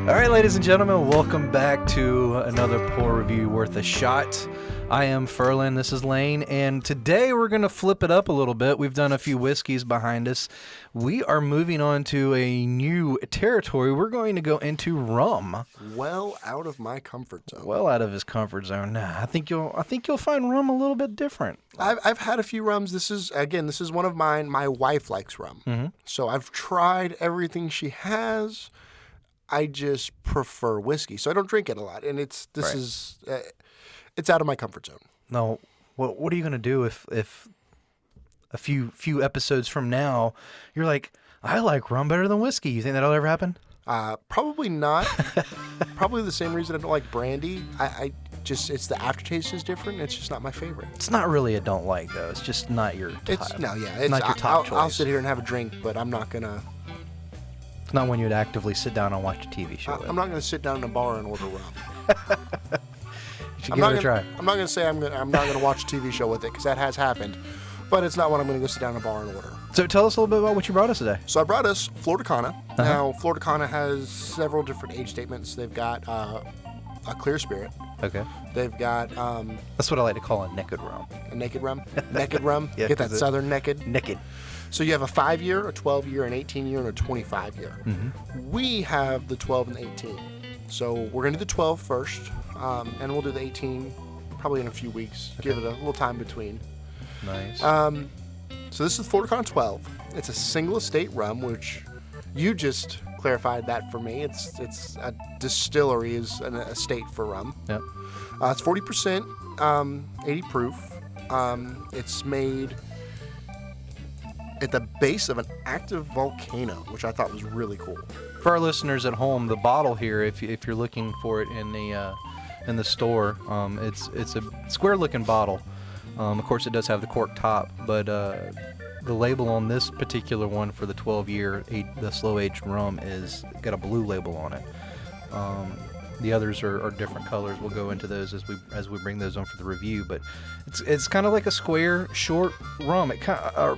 All right, ladies and gentlemen, welcome back to another Pour Review Worth a Shot. I am Furlan, this is Lane, and today we're going to flip it up a little bit. We've done a few whiskeys behind us. We are moving on to a new territory. We're going to go into rum. Well out of my comfort zone. Well out of his comfort zone. Nah, I think you'll find rum a little bit different. I've had a few rums. This is one of mine. My wife likes rum. Mm-hmm. So I've tried everything she has. I just prefer whiskey, so I don't drink it a lot, and it's out of my comfort zone. No, what are you gonna do if a few episodes from now you're like, I like rum better than whiskey? You think that'll ever happen? Probably not. Probably the same reason I don't like brandy. It's the aftertaste is different. It's just not my favorite. It's not really a don't like though. It's just not your type. It's not your top choice. I'll sit here and have a drink, but I'm not gonna. It's not when you'd actively sit down and watch a TV show. I'm not gonna sit down in a bar and order rum. You should give it a try. I'm not gonna say I'm not gonna watch a TV show with it because that has happened, but it's not what I'm gonna go sit down in a bar and order. So tell us a little bit about what you brought us today. So I brought us Flor de Cana. Uh-huh. Now Flor de Cana has several different age statements. They've got a clear spirit. Okay. They've got that's what I like to call a naked rum. A naked rum. Naked rum. Yeah, get that southern naked. Naked. So you have a 5-year, a 12-year, an 18-year, and a 25-year. Mm-hmm. We have the 12 and the 18. So we're going to do the 12 first, and we'll do the 18 probably in a few weeks. Okay. Give it a little time between. Nice. So this is Flor de Cana 12. It's a single estate rum, which you just clarified that for me. It's a distillery is an estate for rum. Yep. It's 40%, 80 proof. It's made at the base of an active volcano, which I thought was really cool. For our listeners at home, the bottle here, if you're looking for it in the store, it's a square-looking bottle. Of course, it does have the cork top, but the label on this particular one for the 12-year, the slow-aged rum is got a blue label on it. The others are different colors. We'll go into those as we bring those on for the review. But it's kind of like a square, short rum.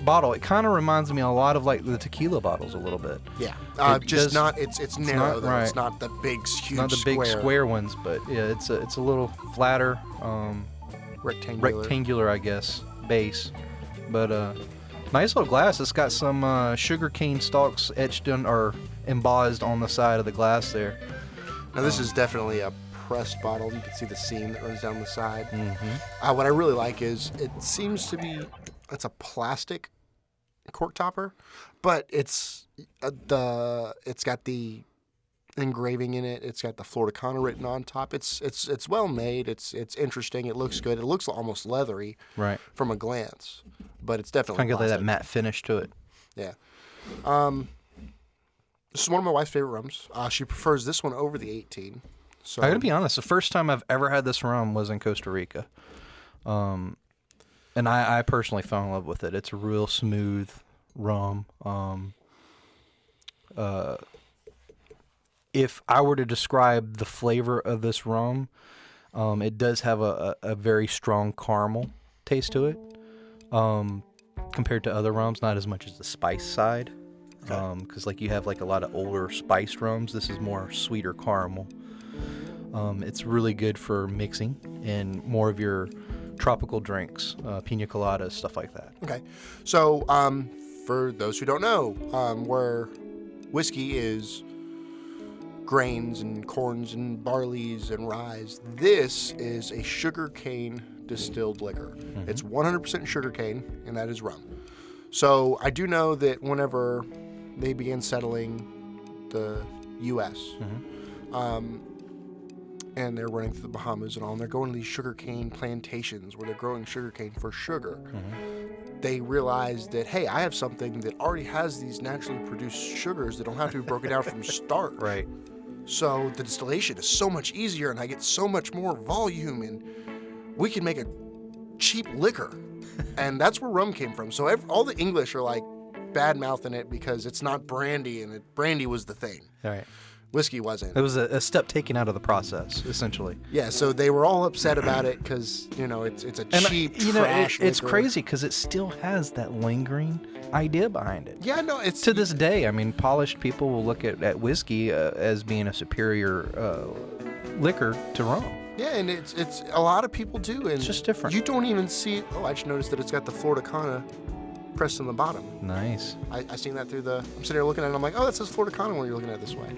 Bottle. It kind of reminds me a lot of like the tequila bottles a little bit. Yeah, it's narrow. Though. Right. It's not the big, huge, not the big square ones, but yeah, it's a little flatter, rectangular, I guess, base. But nice little glass. It's got some sugar cane stalks etched in or embossed on the side of the glass there. Now this is definitely a pressed bottle. You can see the seam that runs down the side. Mm-hmm. What I really like is it's a plastic cork topper, but it's got the engraving in it. It's got the Flor de Cana written on top. It's well made. It's interesting. It looks good. It looks almost leathery, right, from a glance, but it's definitely kind of got that matte finish to it. Yeah. This is one of my wife's favorite rums. She prefers this one over the 18. So I gotta be honest, the first time I've ever had this rum was in Costa Rica. And I personally fell in love with it. It's a real smooth rum. If I were to describe the flavor of this rum, it does have a very strong caramel taste to it. Compared to other rums, not as much as the spice side. Because like you have like a lot of older spiced rums, this is more sweeter caramel. It's really good for mixing and more of your tropical drinks, pina coladas, stuff like that. Okay, so for those who don't know, where whiskey is grains and corns and barleys and rye, this is a sugarcane distilled liquor. Mm-hmm. It's 100% sugarcane, and that is rum. So I do know that whenever they began settling the U.S., Mm-hmm. And they're running through the Bahamas and all, and they're going to these sugarcane plantations where they're growing sugarcane for sugar. Mm-hmm. They realized that, hey, I have something that already has these naturally produced sugars that don't have to be broken down from starch. Right. So the distillation is so much easier, and I get so much more volume, and we can make a cheap liquor. And that's where rum came from. So all the English are like bad-mouthing it because it's not brandy, and brandy was the thing. All right. Whiskey wasn't. It was a step taken out of the process, essentially. Yeah, so they were all upset about it because, it's a cheap trash It's liquor. crazy because it still has that lingering idea behind it. Yeah, no, it's... To this day, I mean, polished people will look at whiskey as being a superior liquor to rum. Yeah, and it's a lot of people do. And It's just different. You don't even see... Oh, I just noticed that it's got the Flor de Cana pressed on the bottom. Nice. I seen that through the... I'm sitting here looking at it, and I'm like, oh, that says Flor de Cana when you're looking at it this way.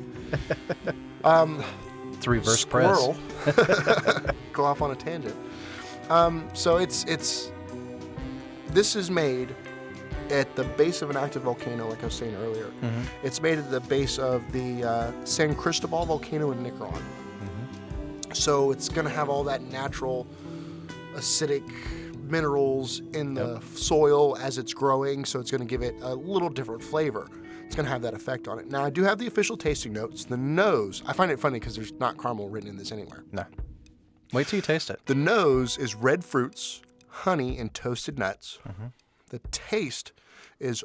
It's a reverse Squirrel. press. Go off on a tangent. So it's this is made at the base of an active volcano, like I was saying earlier. Mm-hmm. It's made at the base of the San Cristobal volcano in Nicaragua. Mm-hmm. So it's going to have all that natural acidic minerals in the soil as it's growing, so it's going to give it a little different flavor. It's going to have that effect on it. Now, I do have the official tasting notes. The nose, I find it funny because there's not caramel written in this anywhere. No. Wait till you taste it. The nose is red fruits, honey, and toasted nuts. Mm-hmm. The taste is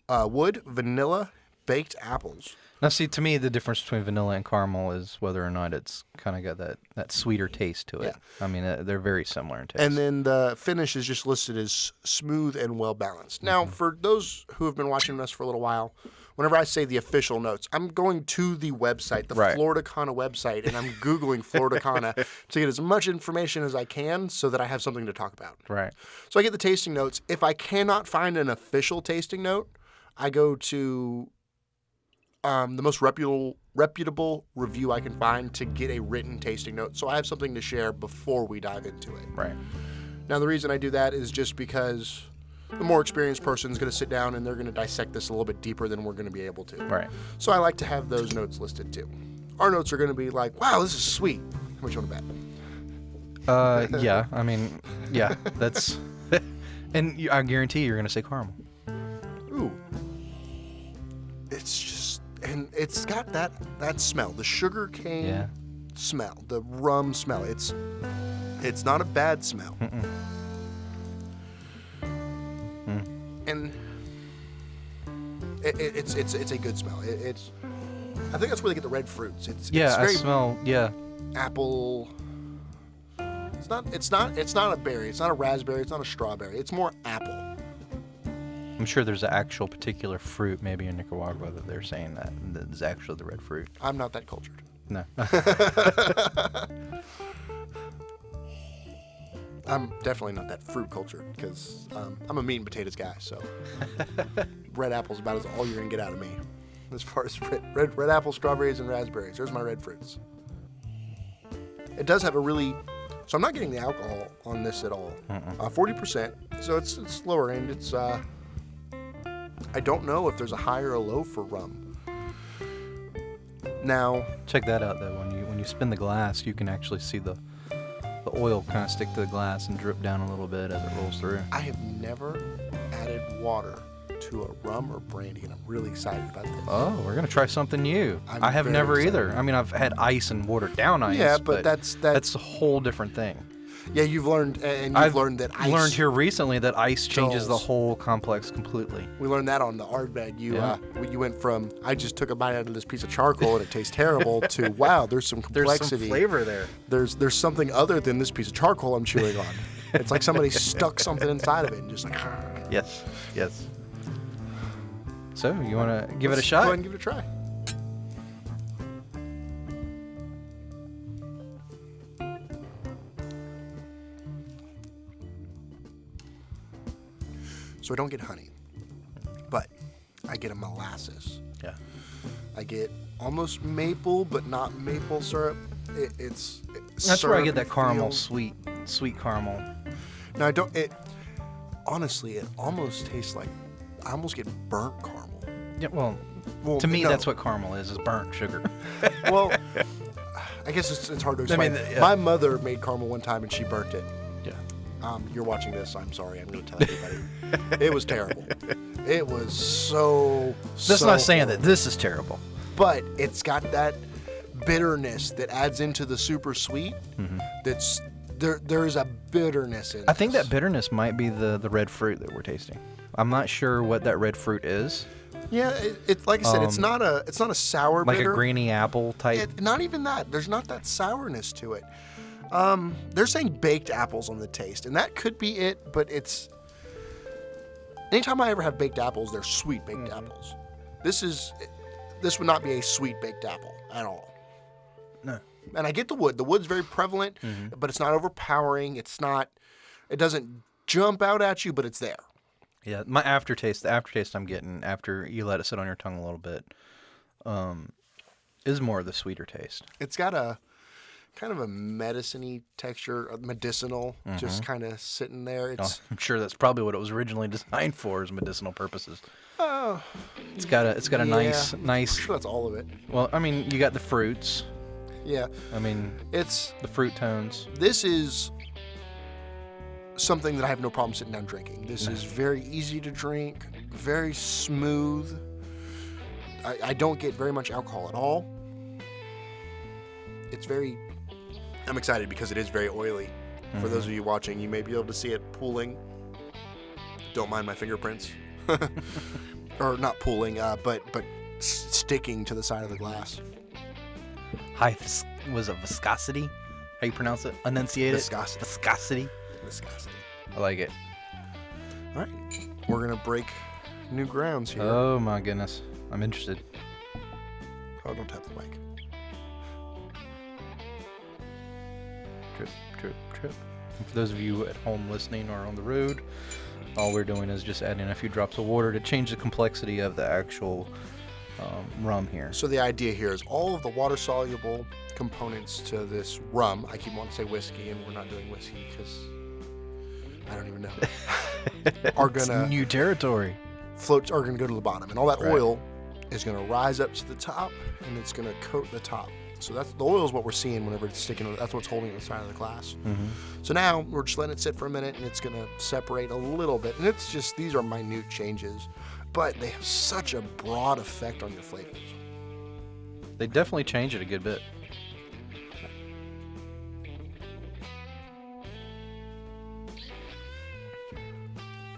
wood, vanilla, baked apples. Now, see, to me, the difference between vanilla and caramel is whether or not it's kind of got that sweeter taste to it. Yeah. I mean, they're very similar in taste. And then the finish is just listed as smooth and well balanced. Now, for those who have been watching us for a little while, whenever I say the official notes, I'm going to the website, the Right. Flor de Cana website, and I'm Googling Flor de Cana to get as much information as I can so that I have something to talk about. Right. So I get the tasting notes. If I cannot find an official tasting note, I go to the most reputable review I can find to get a written tasting note. So I have something to share before we dive into it. Right. Now, the reason I do that is just because the more experienced person is going to sit down and they're going to dissect this a little bit deeper than we're going to be able to. Right. So I like to have those notes listed too. Our notes are going to be like, wow, this is sweet. How much you want to bet? Yeah. I mean, yeah. That's, and I guarantee you're gonna say caramel. Ooh. It's just, and it's got that smell, the sugar cane smell, the rum smell. It's not a bad smell. And it's a good smell. It's I think that's where they get the red fruits. It's I very smell. Yeah. apple. It's not a berry. It's not a raspberry. It's not a strawberry. It's more apple. I'm sure there's an actual particular fruit, maybe in Nicaragua, that they're saying that is actually the red fruit. I'm not that cultured. No. I'm definitely not that fruit cultured because I'm a meat and potatoes guy. So red apple's about all you're gonna get out of me, as far as red apple, strawberries, and raspberries. There's my red fruits. It does have a really, so I'm not getting the alcohol on this at all. 40%. So it's lower end. It's I don't know if there's a high or a low for rum. Now, Check that out though. When you spin the glass, you can actually see the oil kind of stick to the glass and drip down a little bit as it rolls through. I have never added water to a rum or brandy, and I'm really excited about this. Oh, we're gonna try something new. I'm I have very never excited. either. I mean, I've had ice and watered down ice. Yeah, but that's a whole different thing. Yeah, you've learned, and you've I've learned that ice. learned here recently that ice changes the dulls. whole complex completely. We learned that on the Ardbeg. Yeah. You went from I just took a bite out of this piece of charcoal and it tastes terrible to wow, there's some complexity. There's some flavor there. There's something other than this piece of charcoal I'm chewing on. It's like somebody stuck something inside of it and just like. Yes. So, you want to give it a Let's shot? Go ahead and give it a try. So I don't get honey, but I get a molasses. Yeah. I get almost maple, but not maple syrup. It's That's where I get that syrupy caramel, feel. sweet caramel. No, I don't. Honestly, it almost tastes like I almost get burnt caramel. Yeah, well, Well, to me, no. that's what caramel is burnt sugar. Well, I guess it's hard to explain. yeah. My mother made caramel one time and she burnt it. Yeah. You're watching this. I'm sorry. I'm going to tell everybody. It was terrible. It was so. That's so not saying horrible. that this is terrible. But it's got that bitterness that adds into the super sweet. That's there is a bitterness in. I think this. that bitterness might be the red fruit that we're tasting. I'm not sure what that red fruit is, Yeah, it's like I said, it's not a sour like bitter. a grainy apple type. Not even that. There's not that sourness to it. They're saying baked apples on the taste, and that could be it. But it's anytime I ever have baked apples, they're sweet baked apples. This would not be a sweet baked apple at all. No. And I get the wood. The wood's very prevalent, but it's not overpowering. It doesn't jump out at you, but it's there. Yeah, the aftertaste I'm getting after you let it sit on your tongue a little bit, is more of the sweeter taste. It's got a kind of a medicine-y texture, medicinal, just kind of sitting there. I'm sure that's probably what it was originally designed for, is medicinal purposes. It's got a nice. I'm sure that's all of it. Well, I mean, you got the fruits. Yeah. I mean, it's the fruit tones. This is something that I have no problem sitting down drinking. This is very easy to drink, very smooth. I don't get very much alcohol at all. I'm excited because it is very oily. For those of you watching, you may be able to see it pooling. Don't mind my fingerprints. Or not pooling, but sticking to the side of the glass. Was it viscosity? How you pronounce it? Enunciate Viscosity. it? Viscosity. Viscosity. I like it. All right. We're going to break new grounds here. Oh, my goodness. I'm interested. Oh, don't tap the mic. Trip, trip, trip. And for those of you at home listening or on the road, all we're doing is just adding a few drops of water to change the complexity of the actual rum here. So the idea here is all of the water-soluble components to this rum, I keep wanting to say whiskey, and we're not doing whiskey because I don't even know, are going to new territory. Are going to go to the bottom. And all that oil is going to rise up to the top, and it's going to coat the top. So the oil is what we're seeing whenever it's sticking. That's what's holding the side of the glass. So now we're just letting it sit for a minute, and it's going to separate a little bit. And it's just, these are minute changes, but they have such a broad effect on your flavors. They definitely change it a good bit.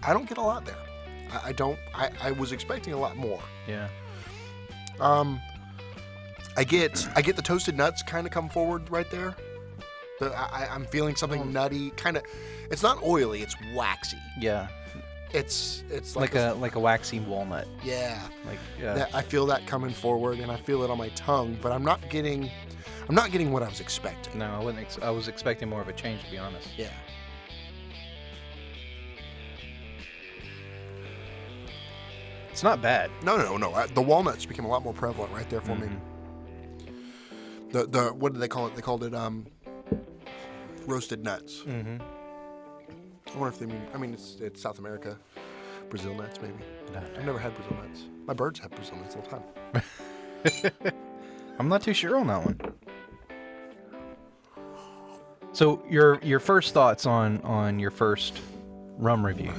I don't get a lot there. I don't. I was expecting a lot more. Yeah. I get the toasted nuts kind of come forward right there. I'm feeling something nutty, kind of. It's not oily. It's waxy. Yeah. It's like a waxy walnut. Yeah. Yeah. I feel that coming forward, and I feel it on my tongue, but I'm not getting what I was expecting. No, I wasn't. I was expecting more of a change, to be honest. Yeah. It's not bad. No. The walnuts became a lot more prevalent right there for me. The what did they call it? They called it roasted nuts. I wonder if they mean. I mean, it's South America, Brazil nuts maybe. No. I've never had Brazil nuts. My birds have Brazil nuts all the time. I'm not too sure on that one. So your first thoughts on your first rum review?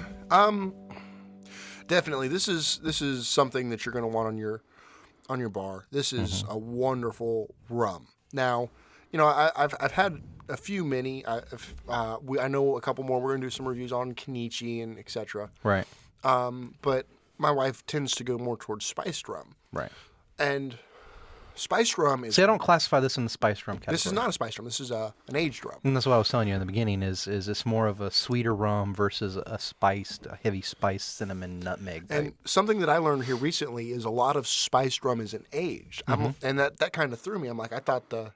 Definitely, this is something that you're going to want on your bar. This is a wonderful rum. Now, I've had a few mini. I know a couple more. We're going to do some reviews on Kenichi and etc. Right. But my wife tends to go more towards spiced rum. Right. And spiced rum is. See, I don't classify this in the spiced rum category. This is not a spiced rum. This is an aged rum. And that's what I was telling you in the beginning. Is it's more of a sweeter rum versus a heavy spiced cinnamon nutmeg type. And something that I learned here recently is a lot of spiced rum isn't aged. And that kind of threw me. I'm like, I thought the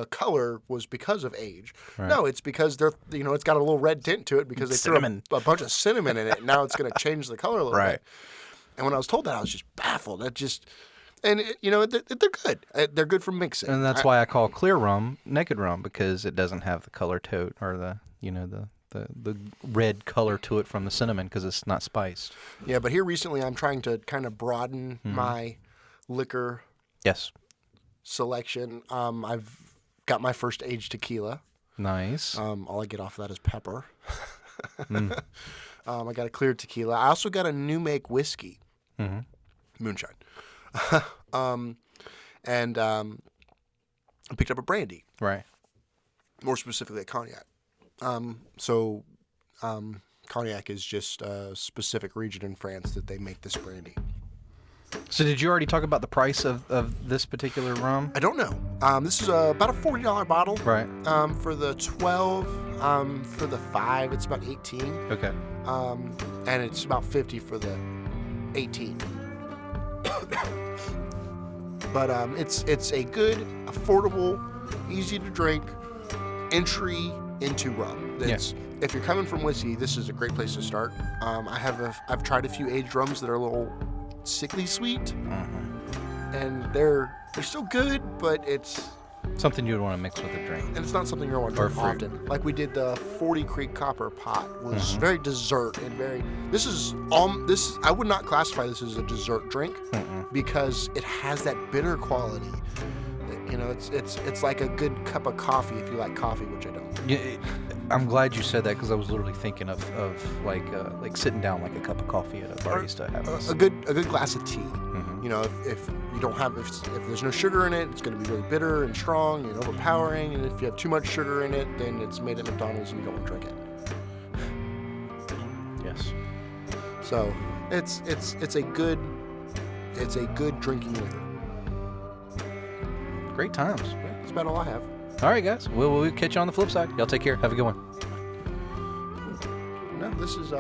color was because of age. Right. No, it's because it's got a little red tint to it because they threw a bunch of cinnamon in it. And now it's going to change the color a little bit. And when I was told that, I was just baffled. And they're good. They're good for mixing. And that's why I call clear rum naked rum, because it doesn't have the color tote or the red color to it from the cinnamon, because it's not spiced. Yeah, but here recently I'm trying to kind of broaden my liquor selection. I've got my first aged tequila. Nice. All I get off of that is pepper. I got a clear tequila. I also got a new make whiskey. Moonshine. And I picked up a brandy. Right. More specifically a cognac. Cognac is just a specific region in France that they make this brandy. So did you already talk about the price of this particular rum? I don't know. This is about a $40 bottle. Right. For the 12. For the 5, it's about 18. Okay. And it's about 50 for the 18. But it's a good, affordable, easy to drink entry into rum. If you're coming from whiskey, this is a great place to start. I've tried a few aged rums that are a little sickly sweet, and they're still good, but it's something you would want to mix with a drink. And it's not something you want to drink often. Like we did the 40 Creek Copper Pot was very dessert and very. This is I would not classify this as a dessert drink because it has that bitter quality. You know, it's like a good cup of coffee if you like coffee, which I don't. Yeah, I'm glad you said that because I was literally thinking of like sitting down like a cup of coffee at a barista having a good glass of tea. You know, if you don't have if there's no sugar in it, it's going to be very bitter and strong and overpowering. And if you have too much sugar in it, then it's made at McDonald's and you don't want to drink it. Yes. So it's a good drinking liquor. Great times. That's about all I have. All right, guys. We'll catch you on the flip side. Y'all take care. Have a good one. No, this is